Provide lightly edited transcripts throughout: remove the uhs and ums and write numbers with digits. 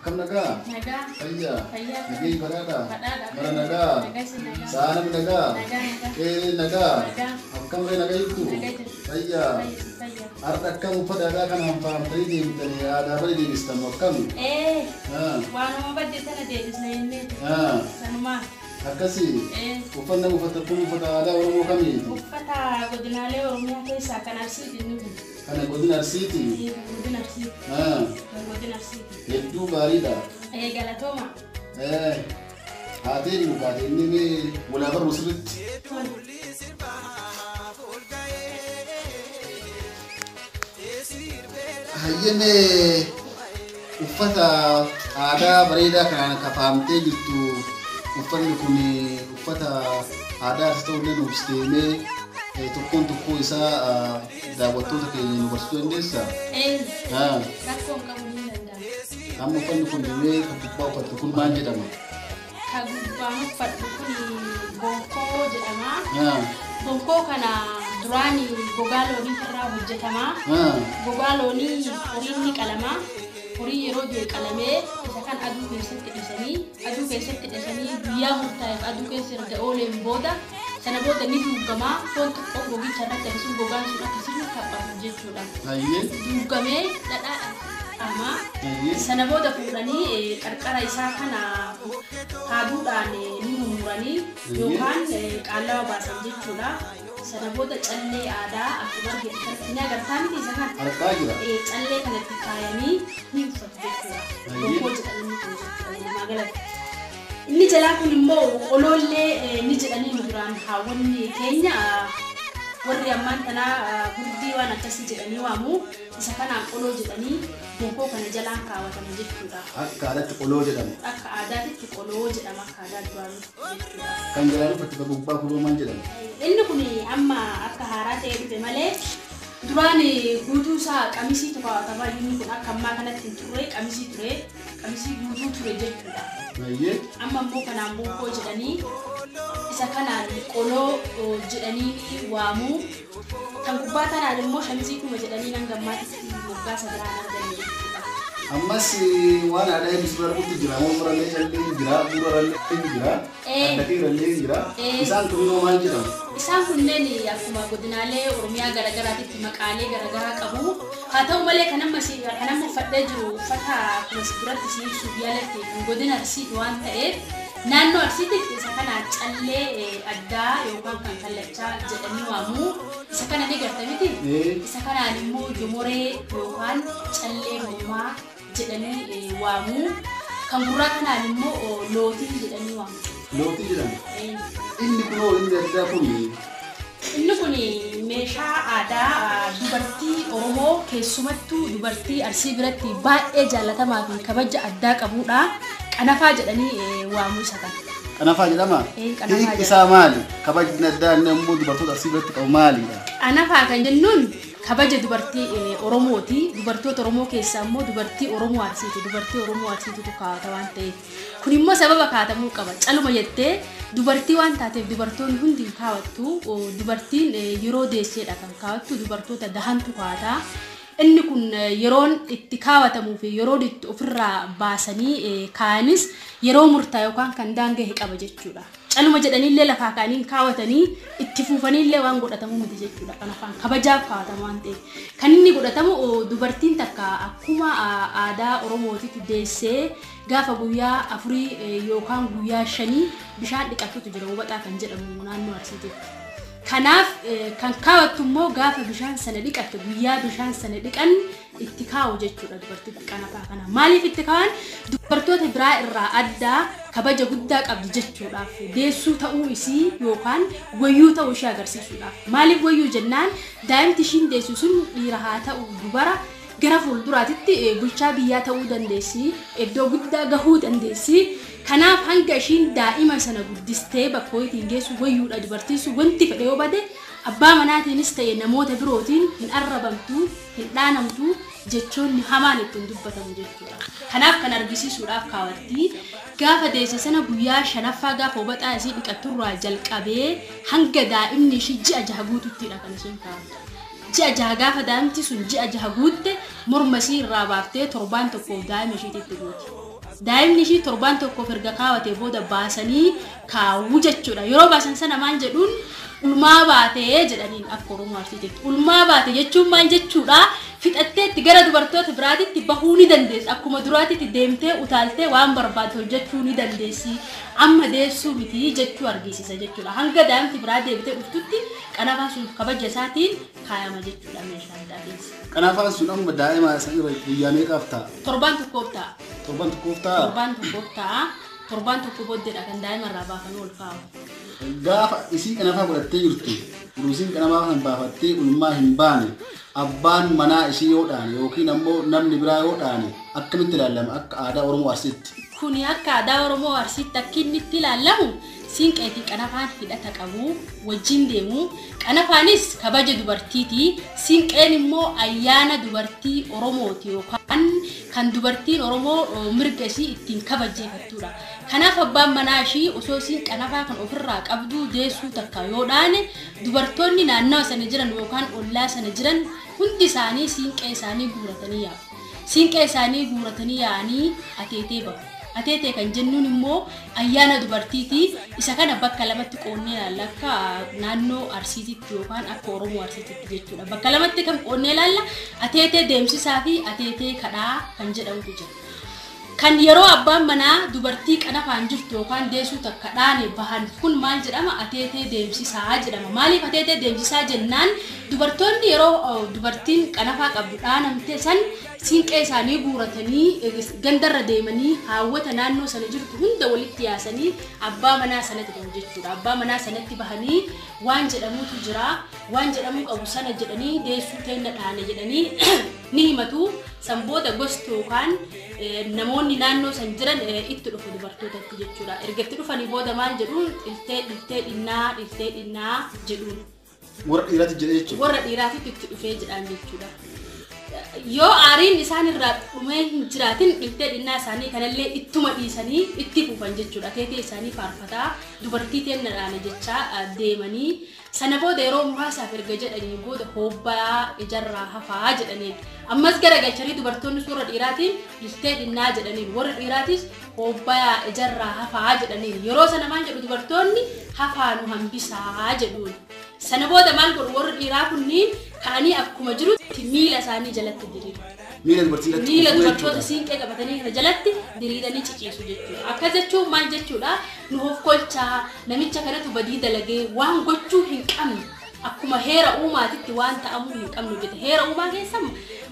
Akkam nagaa? Nagaa. Fayyaa. Fayyaa. Nagee badhaadha. Badhaadha. Bara nagaa. Nagaa si nagaa. Saanam nagaa. Nagaa nagaa. Nagaa. Nagaa. Akkam ree nagaa jirtu? Nagaa jirtu. Fayyaa. Fayyaa. Har'a akkam uffata aadaa kanaan faamtanii deemtanii aadaa bari deebistan akkam? Waanuma badde sana deebisna jennee. Sanumaa. Akkasii. Uffanni uffattan uffata aadaa Oromoo kamiiti? Uffata godinaalee Oromiyaa keessaa kan Arsiiti inni kun. Kana godina Arsiiti? Godina Arsiiti. Godina Arsiiti. Hedduu gaariidha. Galatooma. Haatee mukaatee inni walaa baruu sirriitti. Hayyame uffata aadaa bareedaa kanaan kafaamtee jirtu. Uffanni kun uffata aadaa ta'uu nuuf deemee tokkoon tokkoo isaa daawwattoota keenya nu barsiisuu dandeessaa? Rakkoon qabu ni danda'a. Amma uffanni kun deemee kan gubbaa uffattu kun maal jedhama? Kan gubbaan uffattu kun bonkoo jedhama. Bonkoo kana duraan gogaa loonii irraa hojjetama. Gogaa loonii horiin ni qalama. Horii yeroo du'e qalamee isa kan aduu keessatti dhiisanii guyyaa murtaa'eef aduu keessa erga ooleen booda sana booda ni duugamaa foon xiqqoo gogicha irratti akkasumas gogaan sun akkasuma kaphatu jechuudha. Duugamee dhadhaadhaan sana booda fuudhanii qarqara isaa kana haaduudhaan ni mummuranii yookaan qaallaa baasan jechuudha. Sana booda callee aadaa akkuma argitan ni agartaa miti isa kan callee kanatti kaayanii ni uffatu jechuudha. Bonkoo jedhanii ni jechuudha magaalatti. Inni jalaa kun immoo qoloollee ni jedhanii nu duraan haawwanni keenya warri ammaan tanaa gurdii waan akkasii jedhanii waamu isa kanaan qoloo jedhanii bonkoo kana jalaan kaawwatan jechuudha. Akka aadaatti qoloo jedhama. Akka aadaatti qoloo jedhama akka aadaa duraanii jechuudha. Kan jalaan uffatu gubbaa kuloo maal jedhama? Inni kun amma akka haaraa ta'ee dhufe malee duraan guutuu isaa qamisii kaawwatama. Inni kun akka ammaa kanatti hin turre qamisii ture. Qamisii guutuu ture jechuudha. Amma immoo kanaan bonkoo jedhanii isa kanaan qoloo jedhanii waamu. Kan gubbaa kanaan immoo shamizii kuma jedhanii nan gammaatti moggaasa biraan arganii jechuudha. Ammas waan aadaa inni suura irratti jira. Mormarallee callee jira. Bu'uurallee jira. Addaqiirallee jira. Isaan kunoo maal jedhamu? Isaan kunneen akkuma godinaalee Oromiyaa garaagaraatti maqaalee garaagaraa qabu. Haa ta'u malee kan amma uffadhee jiru uffata akkuma biratti siibsuuf yaalatte godina Arsiiti waan ta'eef naannoo Arsiititti isa kana callee addaa yookaan kan kallachaa jedhanii waamu. Isa kana ni gartamiti. Isa kanaan immoo jomoree yookaan callee mormaa jedhanii waamu. Kan gurraa kanaan immoo lootii jedhanii waamu. Lootii jedhama. Inni kunoo inni addaa kuni. Inni kun meeshaa aadaa dubartii Oromoo keessumattuu dubartii Arsii biratti baay'ee jaallatamaa fi kabaja addaa qabudha. Qanafaa jedhanii waamu isa kana. Qanafaa jedhama? Hiikni isaa maali? Kabajni addaa inni immoo dubartoota Arsii biratti qabu maalidha? Qanafaa kan jennuun kabaja dubartii Oromooti. Dubartoota Oromoo keessaa immoo dubartii Oromoo Arsiiti. Dubartii Oromoo Arsiitu kaawwata waan ta'eef. Kun immoo sababa kaa'atamuu qaba. Caluma jettee dubartii waan taateef dubartoonni hundi kaawwattu. Dubartiin yeroo deesseedha kan kaawwattu. Dubartoota dahantu kaawwata. Inni kun yeroon itti kaawwatamuu fi yeroo itti ofirraa baasanii kaa'anis yeroo murtaa'e yookaan kan daanga'e qaba jechuudha. Caluma jedhaniillee lafaa kaaniin kaawwatanii itti fuufaniillee waan godhatamu miti jechuudha. Qanafaan kabajaaf kaawwatama waan ta'eef. Kan inni godhatamu dubartiin takka akkuma aadaa Oromootitti deessee gaafa guyyaa 4 yookaan guyyaa 5 bishaan dhiqatutu jira hubataa kan jedhamu naannoo Arsiititti. Kanaaf kan kaawwattu immoo gaafa bishaan sana dhiqatte guyyaa bishaan sana dhiqan itti kaa'u jechuudha dubartii qanafaa kana. Maaliif itti kaa'an? Dubartoota biraa irraa addaa kabaja guddaa qabdi jechuudhaaf deessuu ta'uu isii yookaan wayyuu ta'uu ishee agarsiisuudhaaf. Maaliif wayyuu jennaan daa'imti ishiin deessu sun dhiira haa ta'u dubara gara fuulduraatitti bulchaa biyyaa ta'uu dandeessi. Iddoo guddaa gahuu dandeessi. Kanaaf hanga ishiin daa'ima sana guddistee bakka ittiin geessu wayyuudha dubartiin sun wanti fedhe yoo bade abbaa manaatiinis ta'e namoota birootiin hin arrabamtu hin dhaanamtu jechoonni hamaan ittiin dubbatamu jechuudha. Kanaaf kan argisiisuudhaaf kaawwatti gaafa deesse sana guyyaa 5ffaa gaafa hubataa isii dhiqatturraa jalqabee hanga daa'imni ishii ji'a 6 guututtidha kan isheen kaawwattu. Ji'a 6 gaafa daa'imti sun ji'a 6 guutte morma isii irraa baaftee torbaan tokkoof daa'ima ishiitti gooti. daa'imni ishii torbaan tokko erga kaawwatee booda baasanii kaawwu jechuudha. Yeroo baasan sana maal jedhuun ulmaa baatee jedhaniin akka Oromoo Arsiititti. Ulmaa baate jechuun maal jechuudha? Fixatteetti gara dubartoota biraatitti bahuu ni dandeessi. Akkuma duraatitti deemtee utaaltee waan barbaadde hojjechuu ni dandeessi. Amma deessuu miti jechuu argisiisa jechuudha. Hanga daa'imti biraa deebitee dhuftutti qanafaan sun kabaja isaatiin kaayama jechuudha meeshaan daa'imti. Qanafaan sun amma daa'ima irra guyyaa meeqaaf ta'a? Torbaan tokkoof ta'a. Torbaan tokkoof ta'a? Torbaan tokkoof ta'a. Torbaan tokko booddeedha kan daa'ima irraa baafamee ol kaa'u. Gaafa isii qanafaa godhattee jirtu, duruusiin qanafaa kan baafattee ulmaa hin baane, abbaan manaa ishii yoo dhaane yookiin ammoo namni biraa yoo dhaane akkamitti ilaalama akka aadaa Oromoo Arsiitti? Kuni akka aadaa Oromoo Arsiitti akka inni itti ilaalamu siinqee fi qanafaan hidhata qabu wajjin deemu. Qanafaanis kabaja dubartiiti. Siinqeen immoo ayyaana dubartii Oromooti yookaan kan dubartiin Oromoo mirga ishii ittiin kabajeeffattudha. Kanaaf abbaan manaa ishii osoo siin qanafaa kan ofirraa qabdu deessuu takka yoo dhaane dubartoonni naannawa sana jiran yookaan ollaa sana jiran hundi isaanii siinqee isaanii guuratanii yaa'u. Siinqee isaanii guuratanii yaa'anii ateetee bahu. Ateetee kan jennuun immoo ayyaana dubartiiti. Isa kana bakka lamatti qoonnee ilaalla akka naannoo Arsiititti yookaan akka Oromoo Arsiititti jechuudha. Bakka lamatti kan qoonnee ilaalla ateetee deemsisaa fi ateetee kadhaa kan jedhamutu jira. Kan yeroo abbaan manaa dubartii qanafaan jirtu yookaan deessuu takka dhaane bahan kun maal jedhama? Ateetee deemsisaa jedhama. Maaliif ateetee deemsisaa jennaan? Dubartoonni yeroo dubartiin qanafaa qabdu dhaanamte san siinqee isaanii guuratanii gandarra deemanii haawwata naannoo sana jirtu hunda walitti yaasanii abbaa manaa sanatti bahu jechuudha. Abbaa manaa sanatti bahanii waan jedhamutu jira. Waan jedhamuu qabu sana jedhanii deessuu teenya dhaane jedhanii ni himatu. Sanboota gosti yookaan namoonni naannoo san jiran itti dhufu dubartootatti jechuudha. Erga itti dhufanii booda maal jedhuun dhiltee dhinnaa jedhuun. Warra dhiiraatti jedhee jechuudha. Warra dhiiraatti itti dhufee jedhaan jechuudha. Yoo aariin isaan irraa dhumee hin jiraatin dhiltee dhinnaa isaanii kanallee ittuma dhiisanii itti fufan jechuudha. Ateetee isaanii faarfataa dubartii teenya dhaane jechaa deemanii sana booda yeroo muraasaaf erga jedhanii booda hobbaa ijarraa hafaa jedhaniin ammas garagalchanii dubartoonni warra dhiiraatiin dhiltee dhinnaa jedhaniin warra dhiiraatis hobbaa ijarraa hafaa jedhaniin yeroo sana maal jedhu dubartoonni hafaanu hambisaa jedhuun. Sana booda maal godhu warri dhiiraa kunniin ka'anii akkuma jirutti miila isaanii jalatti diriiru. Miila dubartoota siinqee qabatanii kana jalatti diriiranii ciciisu jechuudha. Akka jechuun maal jechuudha? Nu of kolchaa namicha kanatu badii dalagee waan gochuu hin qabne akkuma heera uumaatitti waan ta'amuu hin qabnu jedhe. Heera uumaa keessa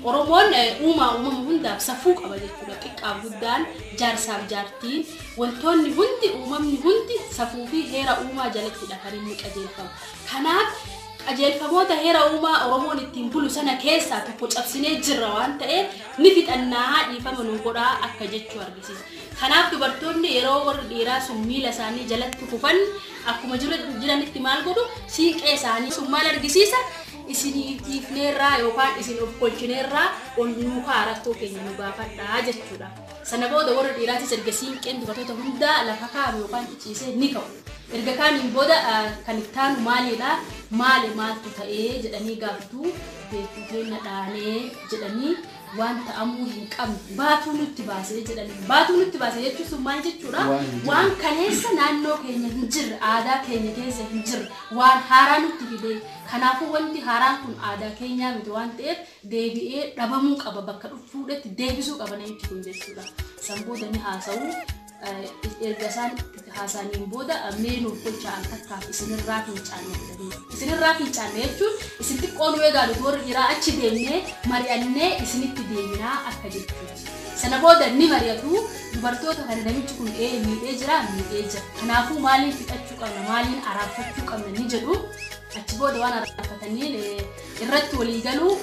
Oromoon uumama hundaaf safuu qaba jechuudha. Xiqqaaf guddaan jaarsaaf jaartiin wantoonni hundi uumamni hundi safuu fi heera uumaa jalattidha kan inni qajeelfamu. Kanaaf qajeelfamoota heera uumaa Oromoon ittiin bulu sana keessaa tokko cabsinee jirra waan ta'eef ni fixannaa dhiifama nu godhaa akka jechuu argisiisa. Kanaaf dubartoonni yeroo warri dhiiraa sun miila isaanii jalatti kufan akkuma jiranitti maal godhu siinqee isaanii sun maal argisiisa? Isiniifneerraa yookaan isin of kolchineerraa ol nuukaa rakkoo keenya nu gaafadhaa jechuudha. Sana booda warra dhiiraatis erga siinqeen dubartoota hundaa lafa kaa'ame yookaan ciciisee ni ka'u. Erga kaaniin booda kan ittaanu maalidha? Maaltu ta'ee jedhanii gaafatu beekuu keenya dhaanee jedhanii waan ta'amuu hin qabne baatuu nutti baasee jedhanii. Baatuu nutti baasee jechuun sun maal jechuudha? Waan kaleessa naannoo keenya hin jirre aadaa keenya keessa hin jirre waan haaraa nutti fidee kanaafuu wanti haaraan kun aadaa keenyaa miti waan ta'eef deebi'ee dhabamuu qaba bakka dhufuudhaatti deebisuu qaba namichi kun jechuudha. San booda ni haasa'u. Erga isaan haasa'aniin booda meenuuf kolchaa takkaaf isinirraa fincaanne jedhanii. Isinirraa fincaanne jechuun isin xiqqoon weegaadhu warri dhiiraa achi deemnee mari'annee isinitti deeminaa akka jechuudha. Sana booda ni mari'atu dubartoota kan namichi kun miidhee jira. Kanaafuu maaliin fixachuu qabna maaliin araarfachuu qabna ni jedhu. Achi booda waan araarfataniin irratti walii galuu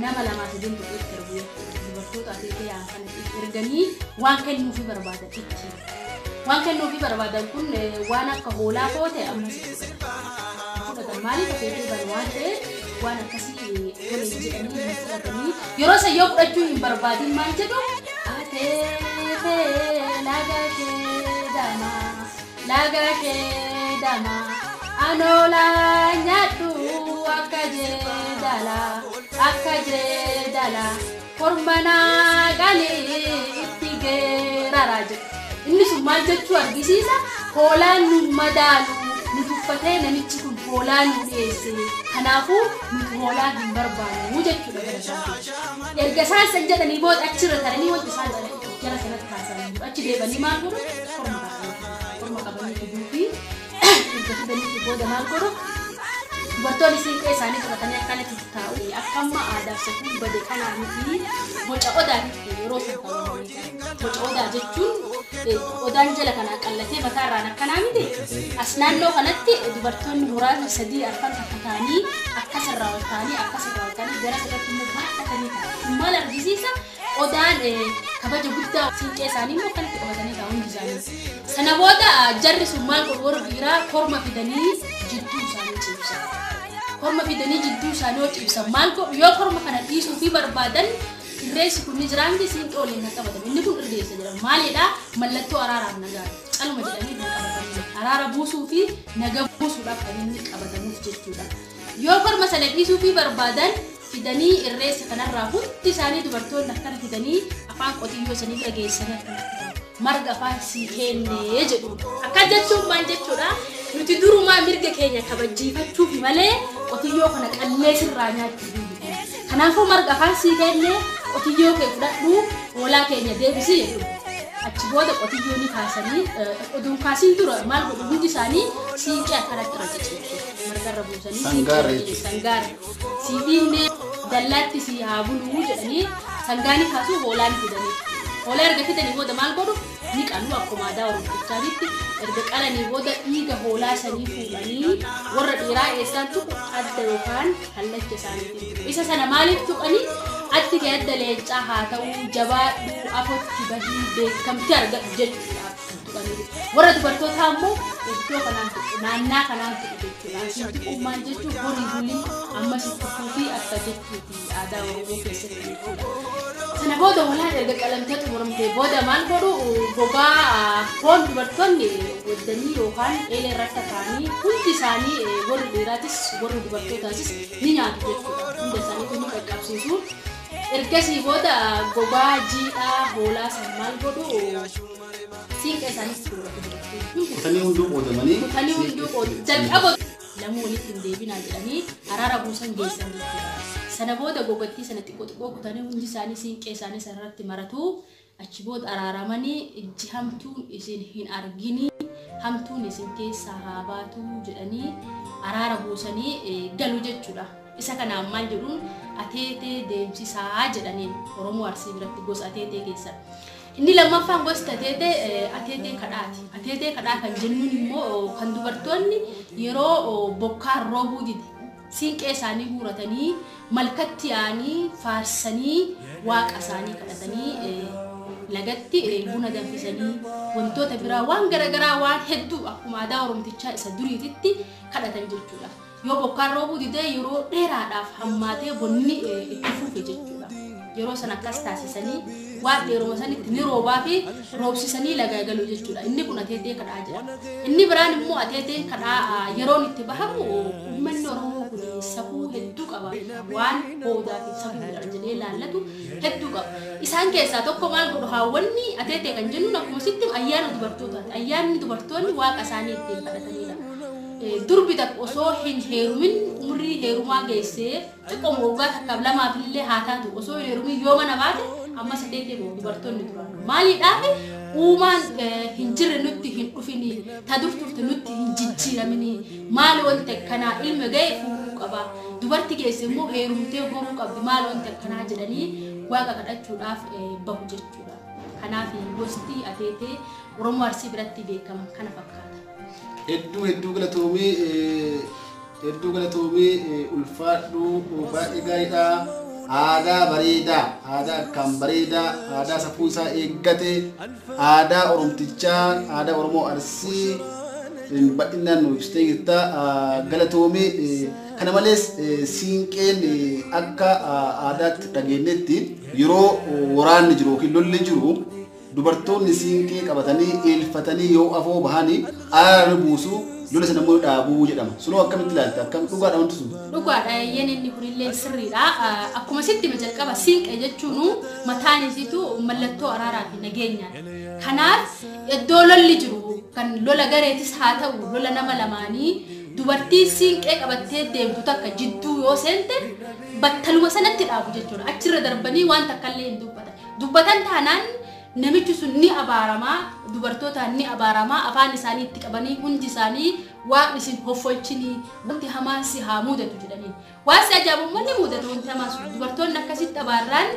nama lamaa sadeen tokkotti ergu dubartoota ateetee yaa'an erganii waan kennuufi barbaadan itti. Waan kennuufi barbaadan kun waan akka hoolaa koote ammas fudhatan maaliif ateetee bari waan ta'eef waan akkasii waliin jedhanii fudhatanii yeroo sayyoo fudhachuu hin barbaadin maal jedhu ateetee laga kee dama anola nyadhu akka jedala kormana gali itti geerara raja. Inni sun maal jechuu argisiisa hoolaan nu madaalu nu tuffatee namichi kun hoolaa nu dhiyeesse kanaafuu nuti hoolaa hin barbaannu jechuudha gara erga isaan san jedhanii booda achirra taranii wanti isaan jala sanatti kaasanii achi deebanii maal godhu korma qabanii fiduu fi erga fidanii booda maal godhu dubartoonni siinqee isaanii qabatanii akkanatti taa'u akka amma aadaaf safuu bade kanaa miti boca odaatti yeroo san ta'u boca odaa jechuun odaan jala kana qallatee mataa irraan akkanaa miti as naannoo kanatti dubartoonni muraasni sadii arfan akka ta'anii akkasirraa ol ta'anii gara sirratti immoo baadhatanii ta'u maal argisiisa odaan kabaja guddaa siinqee isaanii immoo kanatti qabatanii taa'u hundi isaanii sana booda jarri sun maal godhu warra dhiiraa korma fidanii jidduu isaanii ciibsan korma fidanii jidduu isaanii ciibsan maal godhu yoo korma kana dhiisuu fi barbaadan irreessi kun ni jiraanti siinqee waliin kan qabatan inni kun irreessa jedhama maalidha mallattoo araaraaf nagaa calma jedhanii kan qabatanii araara buusuu fi nagaa buusuudhaaf kan inni qabatamuuf jechuudha yoo korma sana dhiisuu fi barbaadan fidanii irreessa kanarraa hundi isaanii dubartoonni akkana fidanii afaan qotiyyoo isaanii dhageessanii marga afaan sii kennee jedhu akka jechuun maal jechuudha nuti durumaa mirga keenya kabajiifachuuf malee qotiyyoo kana qallee sirraa nyaachuu kanaafuu marga afaan sii kennee qotiyyoo kee fudhadhu hoolaa keenya deebisii jedhu achi booda qotiyyoo ni kaasanii oduun kaasiin dura maal godhu hundi isaanii siinqee akkanatti rajajjeechu margarra buusanii sangaare siidiinne dallaatti sii haa buluu jedhanii sangaanii kaasuu hoolaan fidanii hoolaa erga fidanii booda maal godhu ni qanu akkuma aadaa oromtichaatti erga qalanii booda dhiiga hoolaa sanii fuudhanii warra dhiiraa eessaan tuqu adda yookaan kallacha isaaniitiin isa sana maaliif tuqanii addi kee adda leencaa haa ta'uu jabaadhuu afotti bahii beekamtii argadhu jechuudha tuqanii warra dubartootaa immoo iddoo kanaan tuqu naannaa kanaan tuqu jechuudha asitti uumaan jechuun horii bulii ammas tuquu fi akka jechuuti aadaa oromoo keessatti jechuudha. Sana booda hoolaa erga qalamtee xumuramtee booda maal godhu gogaa foon dubartoonni waddanii yookaan eelee irratti kaa'anii hundi isaanii warri dhiiraatis warri dubartootaatis ni nyaatu jechuudha hunda isaanii kun qaqqabsiisu ergasii booda gogaa jiidhaa hoolaa san maal godhu siinqee isaaniis kutanii hunduu qoodamanii jalqaba lamuu walitti hin deebinaa jedhanii araara buusan geessan jechuudha. Sana booda gogattii sana xiqqoo kutanii hundi isaanii siinqee isaanii sanarratti maratu achi booda araaramanii ijji hamtuun isin hin argini hamtuun isin keessaa haa baatu jedhanii araara buusanii galu jechuudha. Isa kanaan maal jedhuun ateetee deemsisaa jedhaniin Oromoo Arsii biratti gosa ateetee keessa. Inni lammaffaan gosti ateetee kadhaati. Ateetee kadhaa kan jennuun immoo kan dubartoonni yeroo bokkaan roobuu dide siinqee isaanii guuratanii malkatti yaanii faarsanii waaqa isaanii kadhatanii lagatti buna danfisanii wantoota biraa waan garagaraa waan hedduu akkuma aadaa oromtichaa isa duriititti kadhatan jechuudha. Yoo bokkaan roobuu dide yeroo dheeraadhaaf hammaatee bonni itti fufe jechuudha. Yeroo sana akkas taasisanii waan dheeruma sanitti ni roobaa fi roobsisanii lagaa galuu jechuudha. Inni kun ateetee kadhaa jedhama. Inni biraan immoo ateeteen kadhaa yeroon itti bahamu uummanni Oromoo kun safuu hedduu qaba. Waan hoodaa fi safuu jedhee ilaallatu hedduu qaba. Isaan keessaa tokko maal godhu haawwanni ateetee kan jennuun akkuma sitti ayyaana dubartootaati. Ayyaanni dubartoonni waaqa isaanii ittiin kadhatanidha. Durbi takka osoo hin heerumin umrii heerumaa geessee xiqqooma waggaa takkaaf lamaaf illee haa taatu osoo hin heerumin yoo mana baate amma sadeetee dubartoonni turan maaliidhaaf uumaan hin jirre nutti hin dhufini ta durturte nutti hin jijjiiramini maal wanta kanaa ilma ga'e fuudhuu qaba dubarti geesse immoo heerumtee horuu qabdi maal wanta kanaa jedhanii waaqa kadhachuudhaaf bahu jechuudha. Kanaaf gosti ateetee Oromoo Arsii biratti beekaman kana fakkaata. hedduu galatoomii ulfaadhu baay'ee gaariidha. Aadaa bareedaa, aadaa kan bareedaa, aadaa safuu isaa eeggate, aadaa oromtichaa, aadaa Oromoo Arsii bal'inaan nu ibsitee jirta. Galatoomii kana malees siinqeen akka aadaatti dhageenyetti yeroo waraanni jiru yookiin lolli jiru dubartoonni siinqee qabatanii eelfatanii yoo afoo bahanii araara buusu lola sana immoo dhaabuu jedhama. Sunoo akkamitti ilaalta? Akkam dhugaadha wanti sun? Dhugaadha yeen inni kunillee sirriidha. Akkuma sitti jalqaba siinqee jechuun mataan isiitu mallattoo araaraa fi nageenyaadha. Kanaaf iddoo lolli jiru kan lola gareetis haa ta'u lola nama lamaanii dubartii siinqee qabattee deemtu takka jidduu yoo seente battaluma sanatti dhaabu jechuudha. Achirra darbanii waan takkallee hin dubbatan. Dubbatan taanaan namichi sun ni abaaramaa, dubartoota ni abaaramaa, afaan isaanii itti qabanii hundi isaanii waaqni isin hoffolchini wanti hamaan si haa mudatu jedhanii. Waan si ajaa'ibummaa ni mudatu wanti hamaan sun dubartoonni akkasitti abaarraan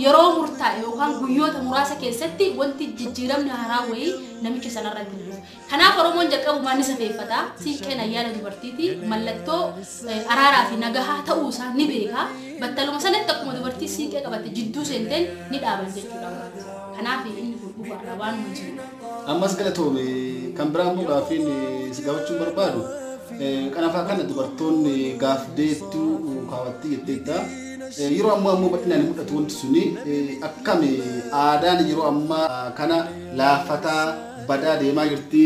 yeroo murtaa'e yookaan guyyoota muraasa keessatti wanti jijjiiramni haaraa wayii namicha sanarratti dhufu. Kanaaf Oromoon jalqabu maal isa feeffata? Siinqeen ayyaana dubartiiti mallattoo araaraa fi nagahaa ta'uu isaa ni beeka. Battaluma sanatti akkuma dubartii siinqee qabatte jidduu seenteen ni dhaaban jechuudha. Kanaaf inni kun dhugaadha waan jiru. Ammas galatoome kan biraan immoo gaafiin si gaafachuun barbaadu kanafaa kana dubartoonni gaafdeettu kaawwatti jetteetta. Yeroo ammoo bal'inaan mul'atu wanti suni akkami aadaan yeroo ammaa kana laafataa badaa deemaa jirti.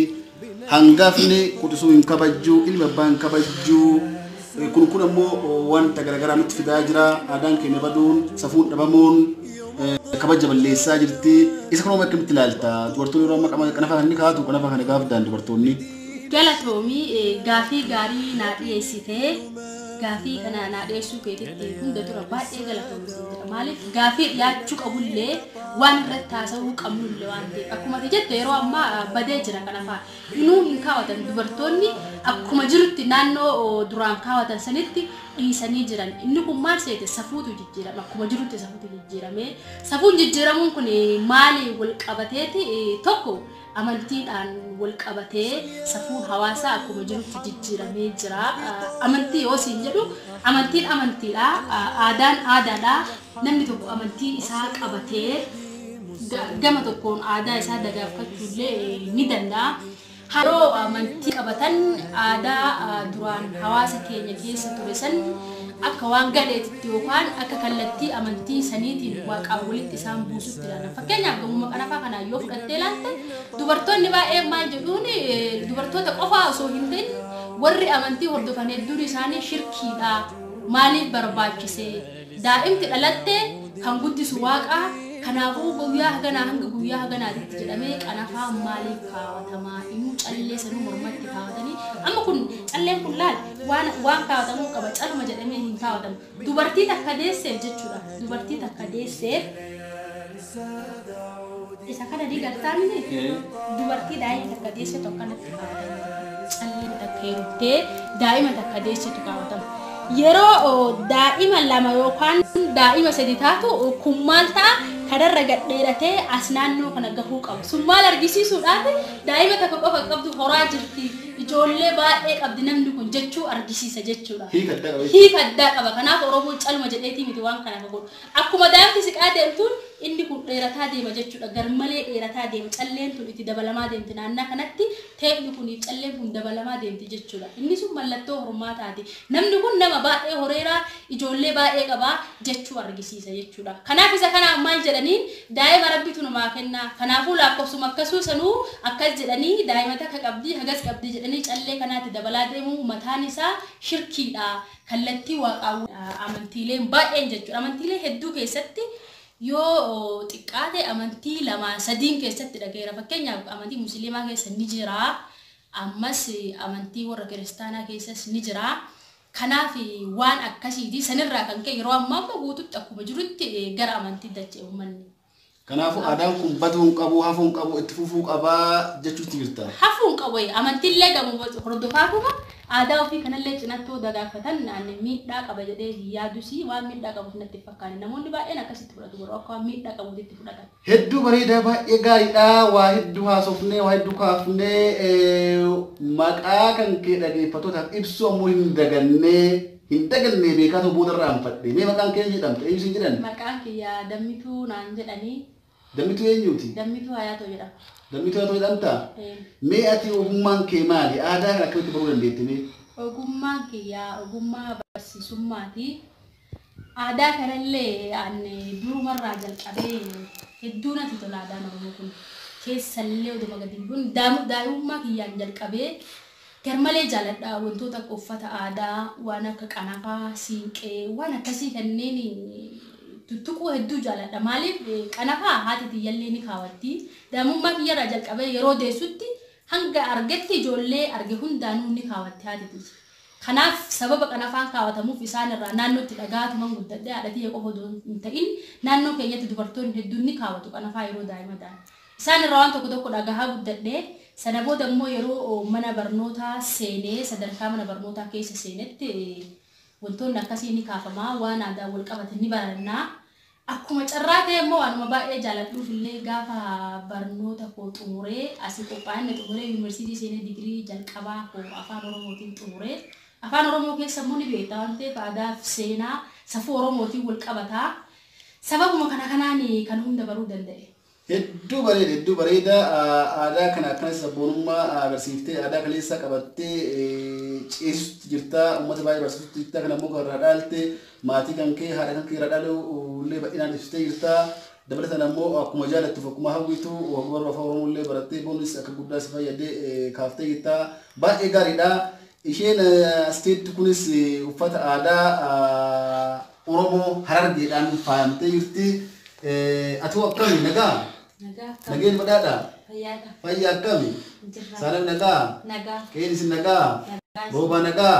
Hangafni quxisuu hin kabajjuu, ilma abbaa hin kabajjuu. Kun ammoo wanta garaagaraa nutti fidaa jira. Aadaan keenya baduun, safuun dhabamuun kabaja balleessaa jirti. Isa kanuma akkamitti ilaalta? Dubartoonni yeroo ammaa kanafaa kan inni kaa'atu kanafaa kana gaafdaan dubartoonni. Galatoomii gaafii gaarii naa dhiyeessitee gaafii kana naa dhiyeessuu keetitti hunda dura baay'ee galatoomii. Maaliif gaafii dhiyaachuu qabullee waan irratti haasa'uu qabnullee waan ta'eef akkuma jette yeroo ammaa badee jira kanafaa inuu hin kaawwatan dubartoonni akkuma jirutti naannoo duraan kaawwatan sanitti dhiisanii jiran. Inni kun maal seete safuutu jijjiirama akkuma jirutti safuutu jijjiirame. Safuun jijjiiramuun kun maali wal qabateeti tokko amantiidhaan wal qabatee safuun hawaasaa akkuma jirutti jijjiiramee jira. Amantii yoo siin jedhu amantiin amantiidha, aadaan aadaadha. Namni tokko amantii isaa qabatee gama tokkoon aadaa isaa dagaagfachuullee ni danda'a. Haroo amantii qabatan aadaa duraan hawaasa keenya keessa ture san akka waan gadheetitti yookaan akka kallattii amantii saniitiin waaqaan walitti isaan buusutti ilaalan. Fakkeenyaaf gamuma kanafaa kanaan yoo fudhattee ilaalte dubartoonni baay'ee maal jedhuun dubartoota qofaa osoo hin ta'in warri amantii hordofan hedduun isaanii shirkiidha. Maaliif barbaachise? Daa'imti dhalatte kan guddisu waaqaa. Kanaafuu guyyaa haganaa hanga guyyaa haganaatti jedhamee qanafaa maaliif kaawwatamaa? Inni callee sanuu mormatti kaawwatanii amma kun calleen kun laal waan kaawwatamuu qaba caluma jedhamee hin kaawwatamu. Dubartii takka deesseef jechuudha. Dubartii takka deesseef isa kana diigaltaa miti. Dubartii daa'ima takka deessetu akkanatti kaawwatama. Calleen takka heeruttee daa'ima takka deessetu kaawwatama. Yeroo daa'ima lama yookaan daa'ima sadi taatu kun maal ta'a? Kadarra gadheeratee as naannoo kana gahuu qaba. Sun maal argisiisuudhaaf daa'ima takka qofa qabdu horaa jirti. Ijoollee baay'ee qabdi namni kun jechuu argisiisa jechuudha. Hiika addaa qaba. Kanaaf Oromoon caluma jedheetii miti waan kana godhu. Akkuma daa'imti siqaa deemtuun inni kun dheerataa deema jechuudha. Garmalee dheerataa deema. Calleen tun itti dabalamaa deemti. Naannaa kanatti teephi kun calleen kun dabalamaa deemti jechuudha. Inni sun mallattoo hormaataati. Namni kun nama baay'ee horeeraa ijoollee baay'ee qabaa jechuu argisiisa jechuudha. Kanaaf isa kana maal jedhaniin daa'ima rabbitu namaa kenna. Kanaafuu lakkoofsuma akkasuu sanuu akkas jedhanii daa'ima takka qabdi hagas qabdi jedhanii callee kanaatti dabalaa deemu mataan isaa shirkiidha. Kallattii waaqaa amantiileen baay'een jechuudha. Amantiilee hedduu keessatti yoo xiqqaate amantii lama sadiin keessatti dhageera. Fakkeenyaaf amantii musliimaa keessa ni jira. Ammas amantii warra kiristaanaa keessas ni jira. Kanaaf waan akkasiiti sanirraa kan ka'e yeroo ammaa guututti akkuma jirutti gara amantii dachee uummanni. Kanaafuu aadaan kun baduu hin qabu, hafuu hin qabu, itti fufuu qabaa jechuutti jirta. Hafuu hin qabu amantiillee gamoo hordofaatuma aadaa ofii kanallee cinattoo dagaagfatan naannoo miidhaa qaba jedhee yaadusi waan miidhaa qabu natti fakkaate namoonni baay'een akkasitti fudhatu garuu akka waan miidhaa qabu itti fudhatan. Hedduu bareedaa baay'ee gaariidha. Waa hedduu haasofnee, waa hedduu kaafnee maqaa kan kee dhaggeeffattootaaf ibsu ammoo hin dagannee beekaatu boodarraa hin fadhe. Mee maqaan kee jedhamte eenyu siin jedhan? Maqaan kiyya Dammituu naan jedhanii. Dammituu eenyuuti? Dammituu Hayaatoo jedhama. Dammituu Hayaatoo jedhamta? Mee ati ogummaan kee maali? Aadaa kana akkamitti baruu dandeettee? Ogummaan kiyya ogummaa barsiisummaati. Aadaa kanallee durumarraa jalqabee hedduu natti tola aadaan Oromoo kun. Keessallee oduma gadi kun daa'imummaa kiyyaan jalqabee garmalee jaaladha wantoota akka uffata aadaa waan akka qanafaa siinqee waan akkasii kanneen tuttuquu hedduu jaaladha maaliif qanafaa haati tiyyallee ni kaawwatti daa'imummaa kiyyarraa jalqabee yeroo deessutti hanga argetti ijoollee arge hundaanuu ni kaawwatti haati tiyya kanaaf sababa qanafaan kaawwatamuuf isaan irraa naannootti dhagaatuman guddadhee haadha tiyya qofa hin ta'in naannoo keenyatti dubartoonni hedduun ni kaawwatu qanafaa yeroo daa'imadhaan isaan irraa waan tokko dhagahaa guddadhee sana booda immoo yeroo mana barnootaa seenee sadarkaa mana barnootaa keessa seenetti wantoonni akkasii ni kaafamaa waan aadaa wal qabatan ni barannaa akkuma carraa ta'e immoo waanuma baay'ee jaaladhuuf illee gaafa barnoota koo xumuree asii qophaa'inna xumuree yuunivarsiitii seenee digirii jalqabaa koo afaan oromootiin xumuree afaan oromoo keessa immoo ni beektaa waan ta'eef aadaa fi seenaa safuu oromootiin wal qabataa sababuma kanaan kan hunda baruu danda'e. Hedduu bareeda aadaa kana akkanas sabboonummaa agarsiiftee aadaa kaleessa qabattee ceesisutti jirta uummata baay'ee barsiisutti jirta kana immoo irraa dhaalte maatii kan kee haadha kan kee irraa dhaalullee bal'inaan ibsitee jirta dabalatan ammoo akkuma jaalattuuf akkuma hawwitu warra afaan oromollee barattee boonus akka guddaa si fayyadee kaaftee jirta baay'ee gaariidha isheen asteetti kunis uffata aadaa oromoo harargeedhaan faayamtee jirti atu akkami nagaa nageen badhaadha fayyaa akkami saalan nagaa qeenis nagaa rooba nagaa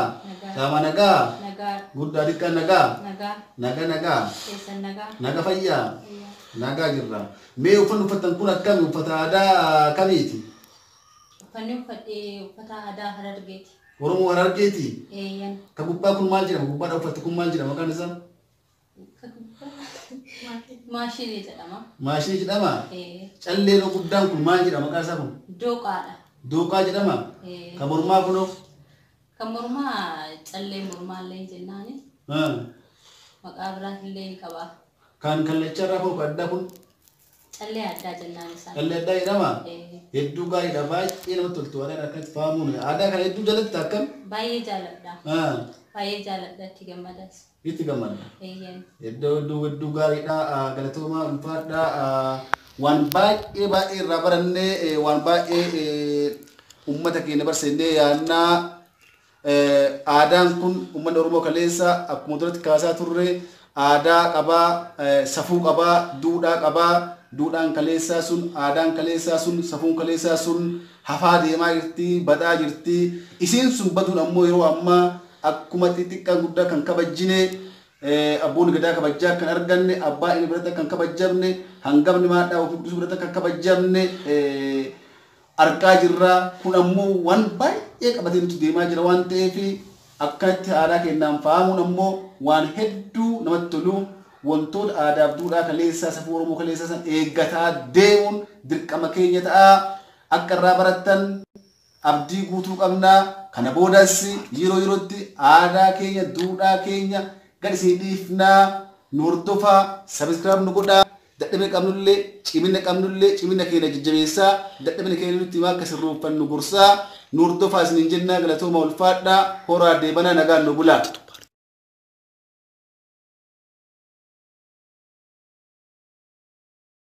shaama nagaa guddaa xiqqaan nagaa naga fayyaa nagaa jirra mee uffanni uffattan kun akkami uffata aadaa kamiiti uffanni uffata aadaa harargeeti oromoo harargeeti ka gubbaa kun maal jedhama gubbaadha uffatte kun maal jedhama maqaan isaa Maashini jedhama. Maashini jedhama? Callee guddaan kun maal jedhama maqaan isaa kun? Dooqaadha. Dooqaa jedhama? Kan mormaa kunoo? Kan mormaa callee mormaallee jennaani. Maqaa biraatillee ni qaba. Kan kallacharraa kun adda kun? Callee addaa jennaan isaa. Callee addaa jedhama? Hedduu gaariidha baay'ee namatti toltu waan akkatti faamuun aadaa kana hedduu jalatti akkam? Baay'ee jaaladha. Baay'ee jaaladha itti gammadas. Itti gammadda. Hedduu gaariidha galatoomaa ulfaadha waan baay'ee irraa barannee waan baay'ee uummata keenya barsiisnee yaadnaa aadaan kun uummanni oromoo kaleessa akkuma duratti kaasaa turre aadaa qabaa safuu qabaa duudhaa qabaa duudhaan kaleessaa sun aadaan kaleessaa sun safuun kaleessaa sun hafaa deemaa jirti badaa jirti isiin sun baduun ammoo yeroo ammaa akkuma xixiqqaa guddaa kan kabajjine abboon gadaa kabajjaa kan arganne abbaa inni birata kan kabajjamne hangafni maadhaa ofii guddisuu birata kan kabajjamne argaa jirra kun ammoo waan baay'ee qabatee nuti deemaa jira waan ta'eef akkatti aadaa keenyaan faamuun ammoo waan hedduu namatti tolu wantoota aadaaf duudhaa kaleessaa safuu oromoo kaleessaa san eeggataa deemuun dirqama keenya ta'a akka irraa barattan abdii guutuu qabnaa kana boodas yerootti aadaa keenya duudhaa keenya gad isin dhiifnaa nu hordofaa sabiskiraayib nu godhaa dadhabina qabnullee cimina keenya jajjabeessaa dadhabina keenya nutti himaa akka sirruuffannu gorsaa nu hordofaa isiniin jennaa galatooma ulfaadhaa horaa deebanaa nagaan nu bulaa.